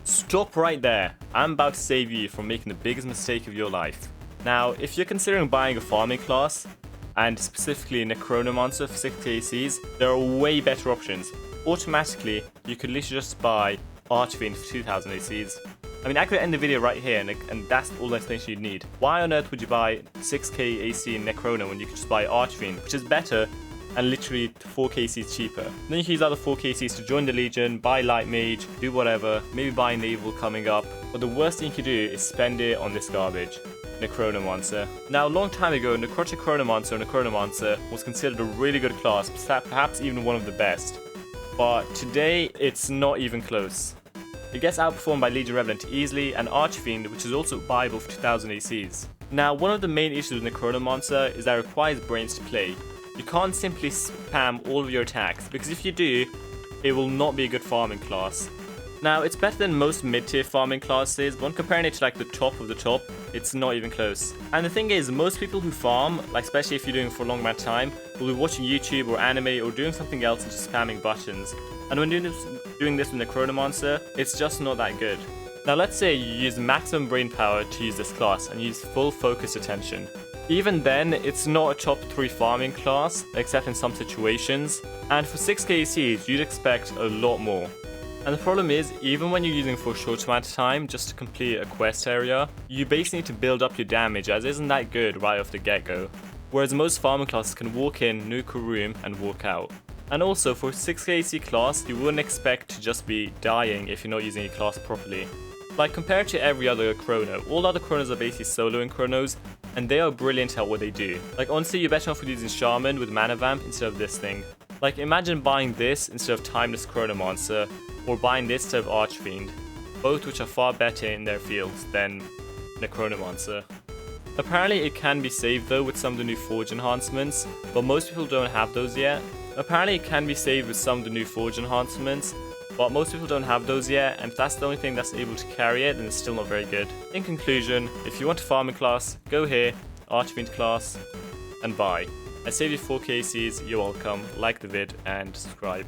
Stop right there. I'm about to save you from making the biggest mistake of your life. Now, if you're considering buying a farming class, and specifically Nechronomancer for 6k ACs, there are way better options. Automatically, you could literally just buy Archfiend for 2000 ACs. I mean, I could end the video right here, and that's all the explanation you'd need. Why on earth would you buy 6k AC in Nechrono when you could just buy Archfiend, which is better and literally 4k ACs cheaper? Then you can use other 4k ACs to join the Legion, buy Light Mage, do whatever, maybe buy Naval coming up. But the worst thing you could do is spend it on this garbage. Nechronomancer. Now, a long time ago, Nechronomancer was considered a really good class, perhaps even one of the best. But today, it's not even close. It gets outperformed by Legion Revenant easily, and Archfiend, which is also viable for 2000 ACs. Now, one of the main issues with Nechronomancer is that it requires brains to play. You can't simply spam all of your attacks, because if you do, it will not be a good farming class. Now, it's better than most mid-tier farming classes, but when comparing it to like the top of the top, it's not even close. And the thing is, most people who farm, like especially if you're doing it for a long amount of time, will be watching YouTube or anime or doing something else and just spamming buttons. And when doing this with Nechronomancer, it's just not that good. Now let's say you use maximum brain power to use this class and use full focused attention. Even then, it's not a top 3 farming class, except in some situations, and for 6k ACs, you'd expect a lot more. And the problem is, even when you're using it for a short amount of time just to complete a quest area, you basically need to build up your damage, as it isn't that good right off the get-go. Whereas most farming classes can walk in, nuke a room, and walk out. And also, for a 6k AC class, you wouldn't expect to just be dying if you're not using your class properly. Like, compared to every other chrono, all other chronos are basically soloing chronos, and they are brilliant at what they do. Like, honestly, you're better off with using Shaman with Mana Vamp instead of this thing. Like, imagine buying this instead of Timeless Chronomancer, or buying this instead of Archfiend, both which are far better in their fields than Nechronomancer. Apparently it can be saved though with some of the new Forge enhancements, but most people don't have those yet. Apparently it can be saved with some of the new Forge enhancements, but most people don't have those yet, and if that's the only thing that's able to carry it, then it's still not very good. In conclusion, if you want a farming class, go here, Archfiend class, and buy. I saved you 4k ACs, you're welcome, like the vid, and subscribe.